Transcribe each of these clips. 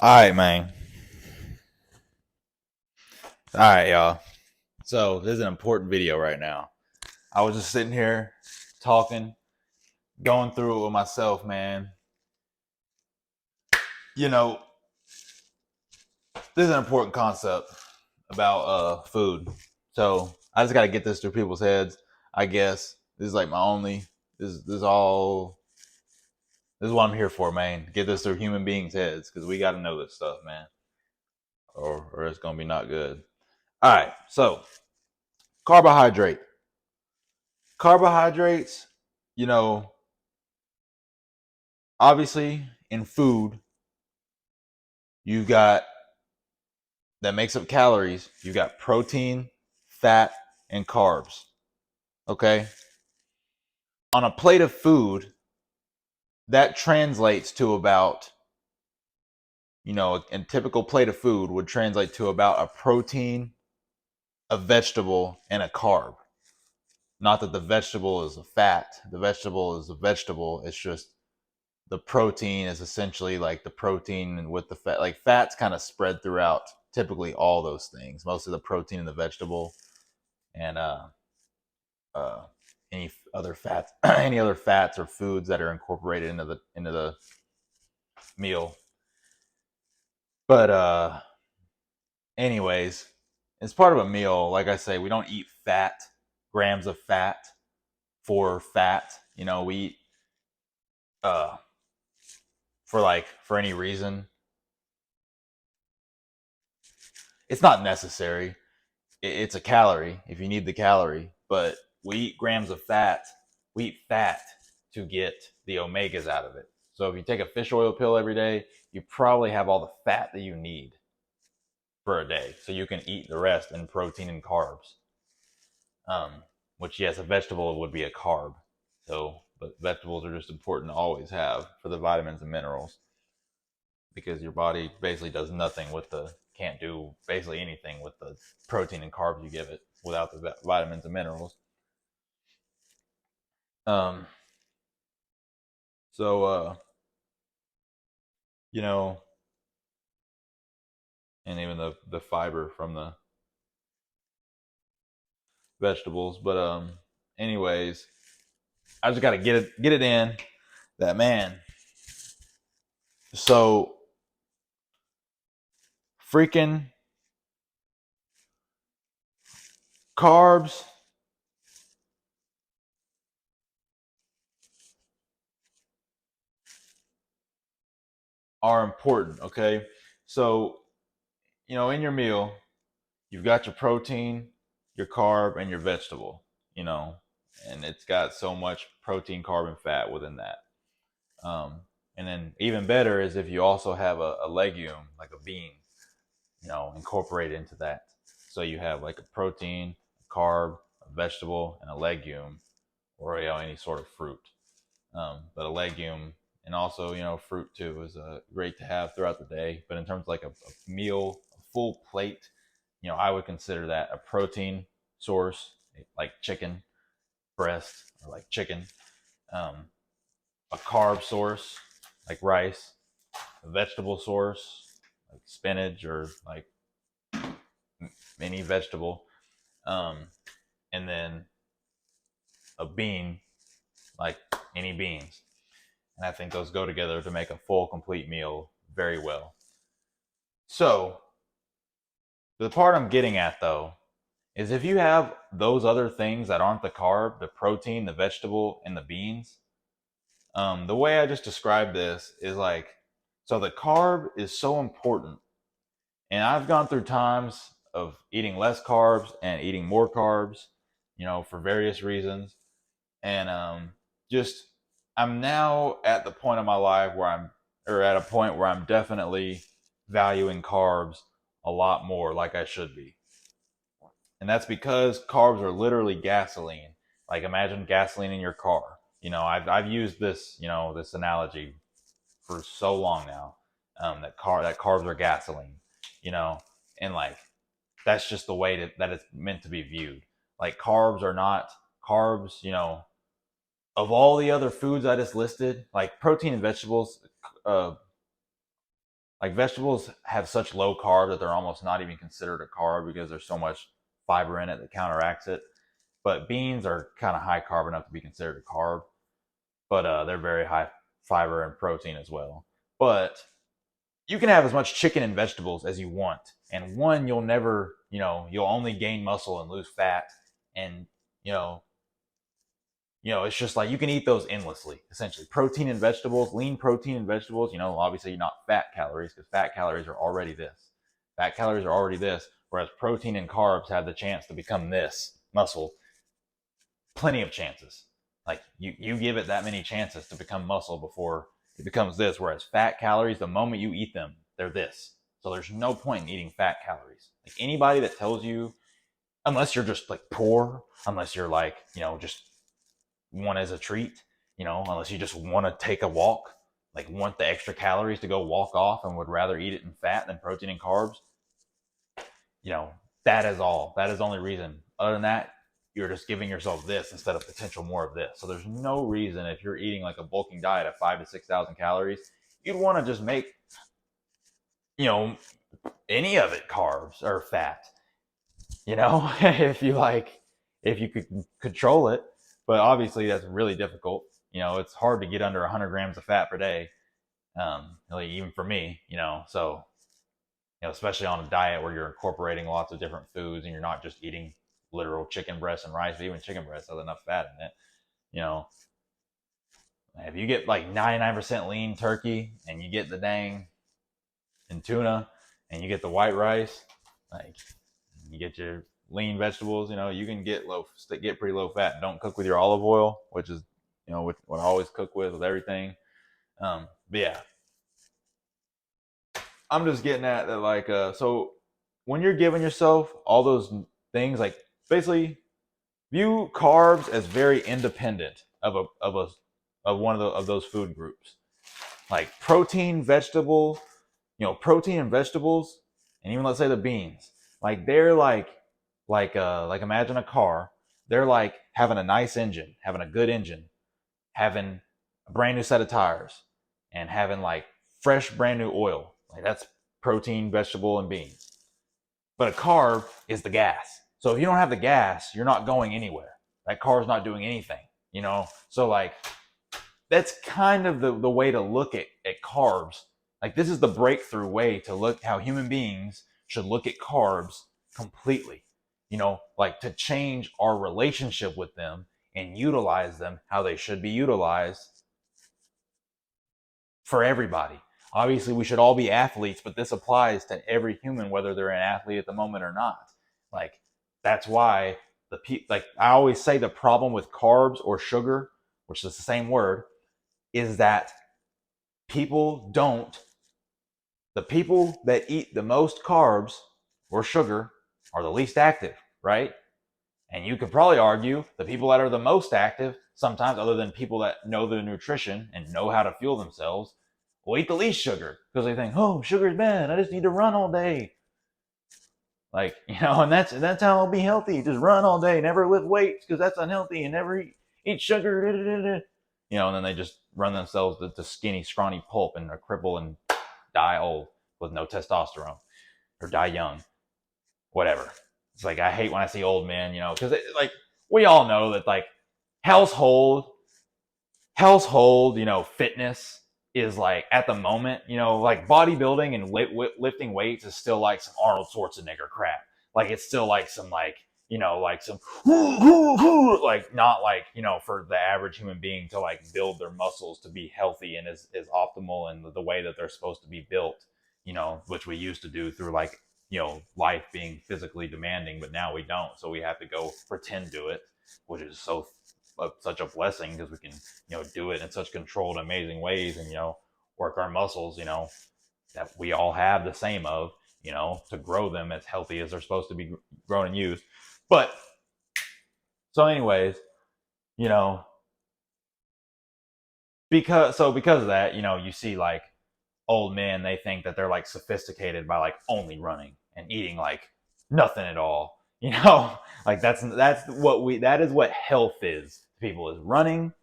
All right, man. All right, y'all. So this is an important video right now. I was just sitting here talking, going through it with myself, man. You know, this is an important concept about food. So I just got to get this through people's heads. I guess this is like my only. This is what I'm here for, man. Get this through human beings' heads because we got to know this stuff, man, or it's gonna be not good. All right, so carbohydrate. Carbohydrates, you know, obviously in food, you got that makes up calories. You got protein, fat, and carbs. Okay? On a plate of food, that translates to about, a typical plate of food would translate to about a protein, a vegetable, and a carb. Not that the vegetable is a fat. The vegetable is a vegetable. It's just the protein is essentially like the protein with the fat. Like fat's kind of spread throughout typically all those things. Most of the protein in the vegetable and uh, any other fats, any other fats or foods that are incorporated into the meal. But anyways, as part of a meal, like I say, we don't eat grams of fat for fat. We eat uh, for any reason. It's not necessary. It's a calorie if you need the calorie, but we eat grams of fat. We eat fat to get the omegas out of it. So if you take a fish oil pill every day, you probably have all the fat that you need for a day. So you can eat the rest in protein and carbs. Which, yes, a vegetable would be a carb. But vegetables are just important to always have for the vitamins and minerals because your body basically does nothing can't do basically anything with the protein and carbs you give it without the vitamins and minerals. Um, so, you know, and even the fiber from the vegetables. But anyways, I just got to get it in that man. So freaking carbs are important. Okay, so in your meal, you've got your protein, your carb, and your vegetable. You know, and it's got so much protein, carb, and fat within that. And then even better is if you also have a legume like a bean, incorporated into that. So you have like a protein, a carb, a vegetable, and a legume, or any sort of fruit. But a legume and also fruit too is great to have throughout the day. But in terms of like a meal, a full plate, I would consider that a protein source like chicken breast or like chicken, um, a carb source like rice, a vegetable source like spinach or like any vegetable, um, and then a bean like any beans. And I think those go together to make a full, complete meal very well. So, the part I'm getting at though is if you have those other things that aren't the carb, the protein, the vegetable, and the beans, the way I just described this is like, so the carb is so important. And I've gone through times of eating less carbs and eating more carbs, for various reasons. And just I'm now at the point of my life or at a point where I'm definitely valuing carbs a lot more, like I should be. And that's because carbs are literally gasoline. Like imagine gasoline in your car. I've used this analogy for so long now. That carbs are gasoline. You know, and like that's just the way that it's meant to be viewed. Like carbs are not carbs. Of all the other foods I just listed, like protein and vegetables, uh, like vegetables have such low carb that they're almost not even considered a carb because there's so much fiber in it that counteracts it. But beans are kind of high carb enough to be considered a carb, but they're very high fiber and protein as well. But you can have as much chicken and vegetables as you want, and one, you'll never, you'll only gain muscle and lose fat, and you know, it's just like you can eat those endlessly. Essentially, protein and vegetables, lean protein and vegetables. Obviously not fat calories because fat calories are already this. Fat calories are already this, whereas protein and carbs have the chance to become this muscle. Plenty of chances. Like you give it that many chances to become muscle before it becomes this. Whereas fat calories, the moment you eat them, they're this. So there's no point in eating fat calories. Like anybody that tells you, unless you're just like poor, unless you're like, just one as a treat, unless you just want to take a walk, like want the extra calories to go walk off and would rather eat it in fat than protein and carbs, that is all. That is the only reason. Other than that, you're just giving yourself this instead of potential more of this. So there's no reason if you're eating like a bulking diet of 5,000 to 6,000 calories, you'd want to just make, any of it carbs or fat, if you could control it. But obviously that's really difficult. It's hard to get under 100 grams of fat per day. Really, even for me, so, especially on a diet where you're incorporating lots of different foods and you're not just eating literal chicken breast and rice, but even chicken breast has enough fat in it. If you get like 99% lean turkey and you get the dang and tuna and you get the white rice, like you get your lean vegetables, you can get pretty low fat. Don't cook with your olive oil, which is, what I always cook with everything. But yeah, I'm just getting at that, like, so when you're giving yourself all those things, like basically view carbs as very independent of one of those food groups, like protein and vegetables, and even let's say the beans, like they're like imagine a car. They're like having a nice engine, having a good engine, having a brand new set of tires, and having like fresh brand new oil. Like that's protein, vegetable, and beans. But a carb is the gas. So if you don't have the gas, you're not going anywhere. That car's not doing anything. So like that's kind of the way to look at carbs. Like this is the breakthrough way to look how human beings should look at carbs completely. Like to change our relationship with them and utilize them how they should be utilized for everybody. Obviously, we should all be athletes, but this applies to every human, whether they're an athlete at the moment or not. Like, that's why like I always say the problem with carbs or sugar, which is the same word, is that people don't, the people that eat the most carbs or sugar are the least active, right? And you could probably argue the people that are the most active, sometimes other than people that know their nutrition and know how to fuel themselves, will eat the least sugar because they think, oh, sugar's bad. I just need to run all day. Like, and that's how I'll be healthy. Just run all day, never lift weights because that's unhealthy, and never eat sugar. And then they just run themselves to skinny, scrawny pulp and cripple and die old with no testosterone or die young, whatever. It's like I hate when I see old men, because like we all know that like household, fitness is like at the moment, like bodybuilding and lifting weights is still like some Arnold Schwarzenegger crap. Like it's still like some like some like not like for the average human being to like build their muscles to be healthy and is optimal in the way that they're supposed to be built, which we used to do through like life being physically demanding, but now we don't, so we have to go pretend to it, which is such a blessing because we can do it in such controlled, amazing ways, and work our muscles, that we all have the same of, to grow them as healthy as they're supposed to be grown and used. But so anyways, you know because of that, you see like old men, they think that they're like sophisticated by like only running and eating like nothing at all. Like that is what health is to people, is running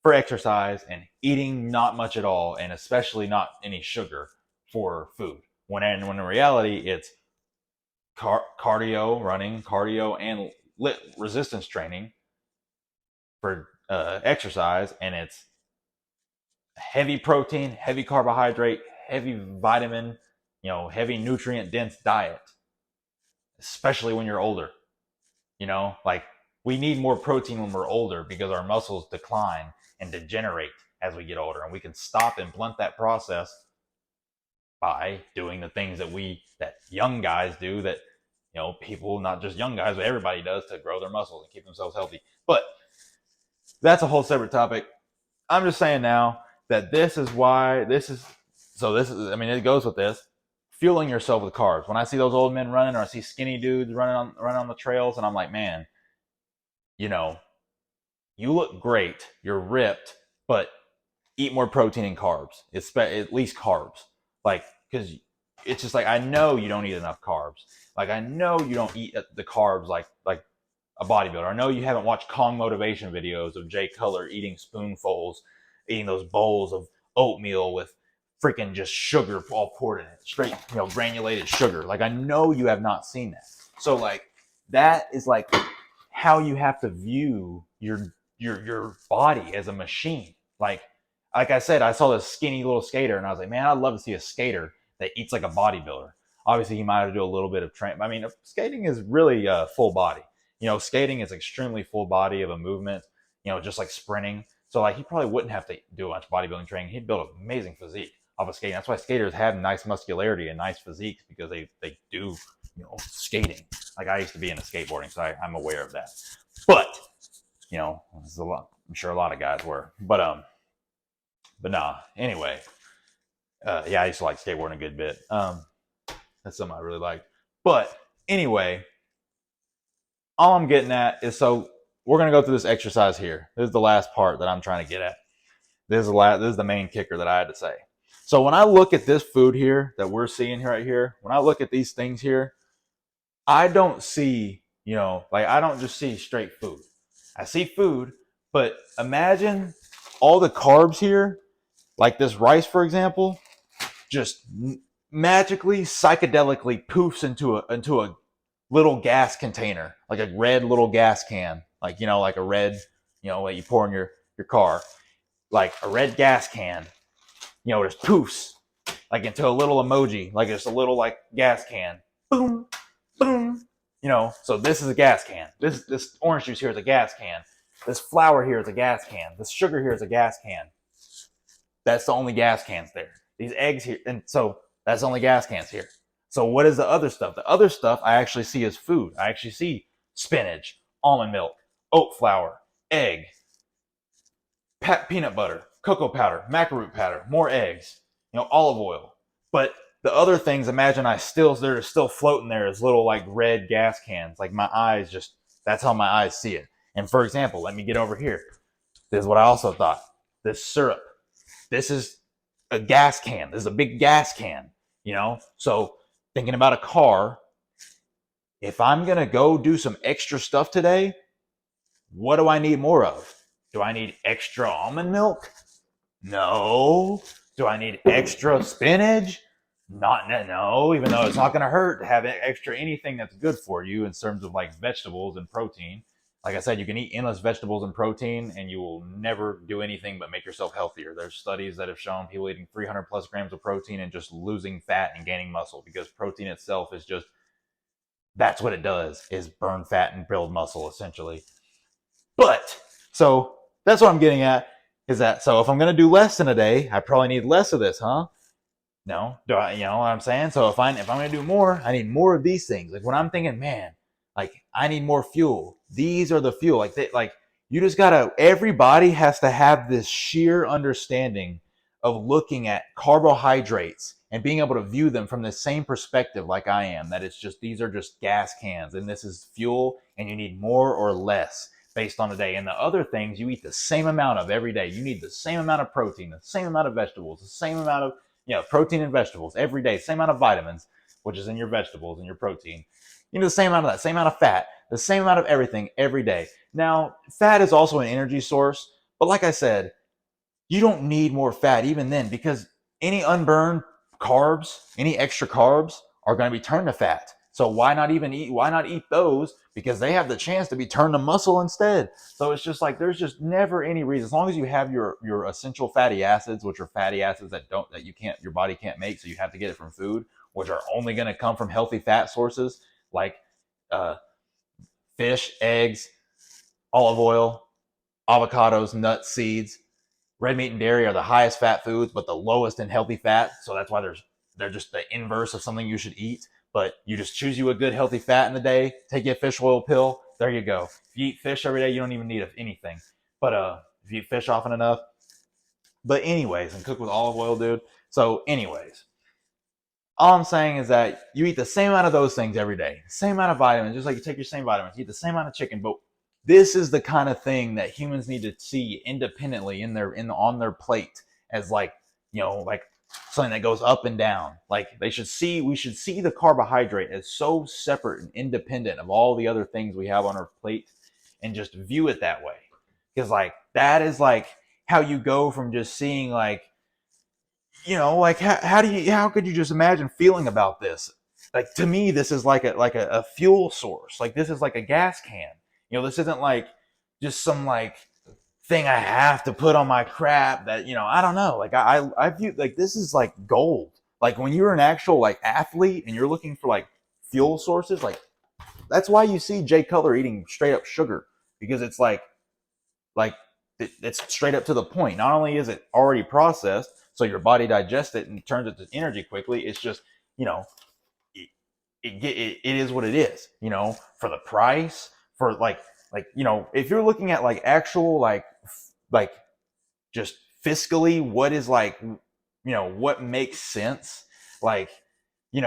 for exercise and eating not much at all, and especially not any sugar for food. When in reality, it's cardio, running, cardio, and resistance training for exercise, and it's heavy protein, heavy carbohydrate, heavy vitamin, heavy nutrient dense diet, especially when you're older. Like we need more protein when we're older because our muscles decline and degenerate as we get older, and we can stop and blunt that process by doing the things that young guys do, that people, not just young guys, but everybody does to grow their muscles and keep themselves healthy. But that's a whole separate topic. I'm just saying now that this is, I mean, it goes with this, fueling yourself with carbs. When I see those old men running, or I see skinny dudes running on the trails, and I'm like, man, you look great, you're ripped, but eat more protein and carbs. It's at least carbs, like, because it's just like, I know you don't eat enough carbs. Like, I know you don't eat the carbs like a bodybuilder. I know you haven't watched Kong motivation videos of Jay Cutler eating spoonfuls, eating those bowls of oatmeal with freaking just sugar all poured in it, straight, granulated sugar. Like, I know you have not seen that. So like, that is like how you have to view your body as a machine. Like I said, I saw this skinny little skater, and I was like, man, I'd love to see a skater that eats like a bodybuilder. Obviously, he might have to do a little bit of training. I mean, skating is really full body. Skating is extremely full body of a movement, just like sprinting. So like, he probably wouldn't have to do a bunch of bodybuilding training. He'd build an amazing physique off of skating. That's why skaters have nice muscularity and nice physiques, because they do, skating. Like, I used to be into skateboarding, so I'm aware of that. But, this is a lot. I'm sure a lot of guys were. But nah, anyway. Yeah, I used to like skateboarding a good bit. That's something I really liked. But anyway, all I'm getting at is, so we're going to go through this exercise here. This is the last part that I'm trying to get at. This is the main kicker that I had to say. So when I look at this food here that we're seeing right here, when I look at these things here, I don't see, I don't just see straight food. I see food, but imagine all the carbs here, like this rice, for example, just magically, psychedelically poofs into a little gas container, like a red little gas can, like, like a red, what you pour in your car, like a red gas can, just poofs like into a little emoji, like just a little like gas can, boom, boom. So this is a gas can. This orange juice here is a gas can. This flour here is a gas can. This sugar here is a gas can. That's the only gas cans there. These eggs here, and so that's the only gas cans here. So what is the other stuff? The other stuff I actually see as food. I actually see spinach, almond milk, oat flour, egg, peanut butter, cocoa powder, macaroon powder, more eggs, olive oil. But the other things, imagine they're still floating there as little like red gas cans. Like, my eyes just, that's how my eyes see it. And for example, let me get over here. This is what I also thought. This syrup. This is a gas can. This is a big gas can, So thinking about a car, if I'm going to go do some extra stuff today, what do I need more of? Do I need extra almond milk? No. Do I need extra spinach? No, even though it's not going to hurt to have extra anything that's good for you in terms of like vegetables and protein. Like I said, you can eat endless vegetables and protein, and you will never do anything but make yourself healthier. There's studies that have shown people eating 300 plus grams of protein and just losing fat and gaining muscle, because protein itself is just, that's what it does, is burn fat and build muscle, essentially. But, so that's what I'm getting at, is that, so if I'm going to do less in a day, I probably need less of this, huh? No, do I, you know what I'm saying? So if I'm going to do more, I need more of these things. Like, when I'm thinking, man, like, I need more fuel, these are the fuel. Like you just gotta, everybody has to have this sheer understanding of looking at carbohydrates and being able to view them from the same perspective like I am, that it's just, these are just gas cans and this is fuel, and you need more or less based on the day. And the other things you eat the same amount of every day. You need the same amount of protein, the same amount of vegetables, the same amount of, protein and vegetables every day, same amount of vitamins, which is in your vegetables and your protein. You need the same amount of that, same amount of fat, the same amount of everything every day. Now, fat is also an energy source, but like I said, you don't need more fat even then, because any unburned carbs, any extra carbs are going to be turned to fat. So why not eat those? Because they have the chance to be turned to muscle instead. So it's just like there's just never any reason, as long as you have your essential fatty acids, which are fatty acids that your body can't make, so you have to get it from food, which are only going to come from healthy fat sources like fish, eggs, olive oil, avocados, nuts, seeds. Red meat and dairy are the highest fat foods, but the lowest in healthy fat. So that's why they're just the inverse of something you should eat. But you just choose you a good healthy fat in the day, take you a fish oil pill, there you go. If you eat fish every day, you don't even need anything. But if you eat fish often enough. But anyways, and cook with olive oil, dude. So anyways, all I'm saying is that you eat the same amount of those things every day, same amount of vitamins, just like you take your same vitamins, you eat the same amount of chicken. But this is the kind of thing that humans need to see independently on their plate as like something that goes up and down. Like we should see the carbohydrate as so separate and independent of all the other things we have on our plate, and just view it that way. Because like that is like how you go from just seeing like, like how could you just imagine feeling about this? Like to me, this is like a fuel source. Like this is like a gas can. This isn't like just some like thing I have to put on my crap that, I don't know. Like I view like this is like gold. Like when you're an actual like athlete and you're looking for like fuel sources, like that's why you see Jay Cutler eating straight up sugar, because it's like it's straight up to the point. Not only is it already processed, so your body digests it and turns it to energy quickly, it's just, it is what it is, for the price, for like, if you're looking at like actual, like just fiscally, what is like, what makes sense, like, in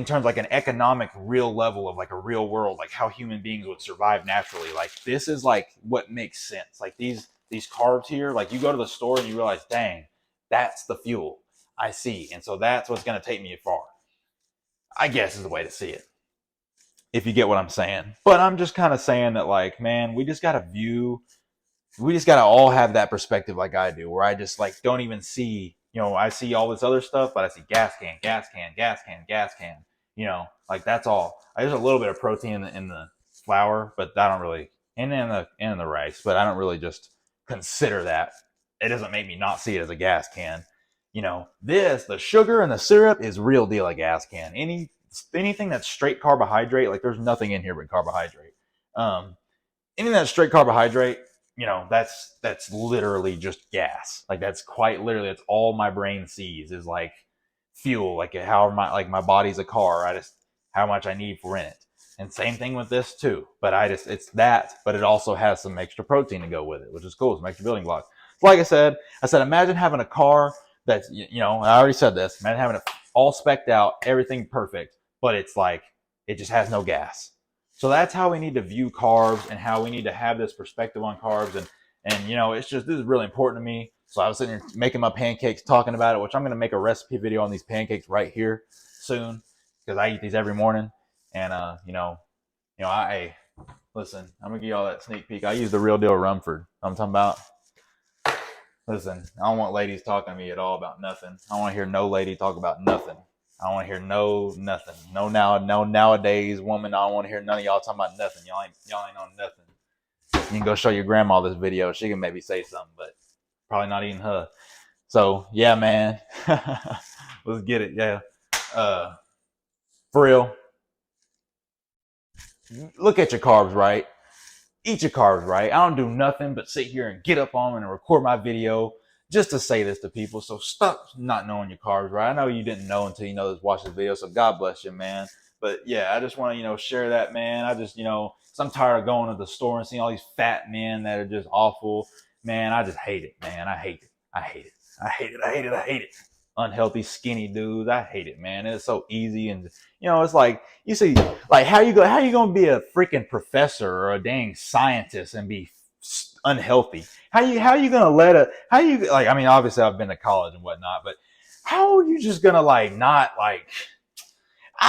terms of like an economic real level of like a real world, like how human beings would survive naturally. Like this is like what makes sense. Like these carbs here, like you go to the store and you realize, dang, that's the fuel I see. And so that's what's going to take me far, I guess, is the way to see it, if you get what I'm saying. But I'm just kind of saying that, like, man, we just got to all have that perspective like I do, where I just like don't even see, I see all this other stuff, but I see gas can, gas can, gas can, gas can, like that's all. There's a little bit of protein in the flour, but I don't really, and in the rice, but I don't really just consider that. It doesn't make me not see it as a gas can. The sugar and the syrup is real deal a gas can. Anything that's straight carbohydrate, like there's nothing in here but carbohydrate. Anything that's straight carbohydrate, that's literally just gas. Like that's quite literally, it's all my brain sees is like fuel, like how my body's a car. I just, how much I need for in it. And same thing with this too. But it's that, but it also has some extra protein to go with it, which is cool. Some extra building blocks. So like I said, imagine having a car that's, I already said this, imagine having it all specced out, everything perfect, but it's like, it just has no gas. So that's how we need to view carbs, and how we need to have this perspective on carbs. And it's just, this is really important to me. So I was sitting here making my pancakes, talking about it, which I'm going to make a recipe video on these pancakes right here soon, because I eat these every morning. And, listen, I'm going to give y'all that sneak peek. I use the real deal Rumford. I'm talking about. Listen, I don't want ladies talking to me at all about nothing. I don't want to hear no lady talk about nothing. I don't want to hear nothing. No nowadays woman. I don't want to hear none of y'all talking about nothing. Y'all ain't on nothing. You can go show your grandma this video. She can maybe say something, but probably not even her. So yeah, man. Let's get it. Yeah. For real. Look at your carbs, right? Eat your carbs, right? I don't do nothing but sit here and get up on and record my video just to say this to people. So stop not knowing your carbs, right? I know you didn't know until watch this video. So God bless you, man. But yeah, I just want to, share that, man. I just, I'm tired of going to the store and seeing all these fat men that are just awful. Man, I just hate it, man. I hate it. Unhealthy, skinny dudes. I hate it, man. It's so easy. And, it's like, you see, like, how you going to be a freaking professor or a dang scientist and be unhealthy? How you going to obviously I've been to college and whatnot, but how are you just going to I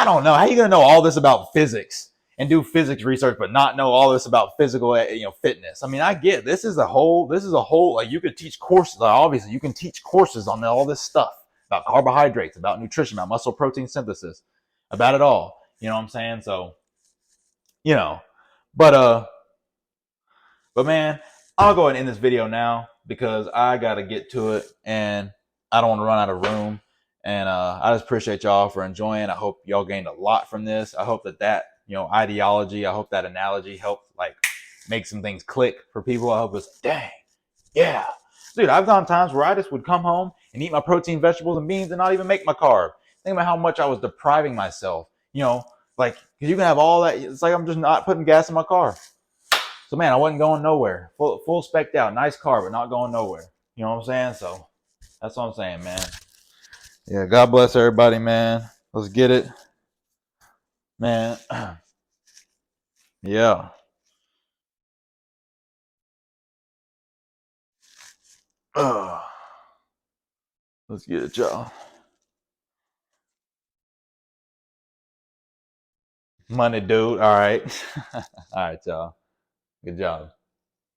don't know. How you going to know all this about physics and do physics research, but not know all this about physical, fitness? I mean, I get this is a whole, like, you could teach courses. Obviously you can teach courses on all this stuff. about carbohydrates, about nutrition, about muscle protein synthesis, about it all. You know what I'm saying? So, you know, but but man, I'll go ahead and end this video now because I gotta get to it and I don't want to run out of room. And I just appreciate y'all for enjoying. I hope y'all gained a lot from this. I hope that ideology, I hope that analogy helped like make some things click for people. I hope it's dang, yeah. Dude, I've gone times where I just would come home and eat my protein, vegetables, and beans and not even make my carb. Think about how much I was depriving myself. Like, because you can have all that. It's like I'm just not putting gas in my car. So, man, I wasn't going nowhere. Full spec'd out. Nice car, but not going nowhere. You know what I'm saying? So, that's what I'm saying, man. Yeah, God bless everybody, man. Let's get it. Man, yeah. Let's get it, y'all. Money, dude. All right. All right, y'all. Good job.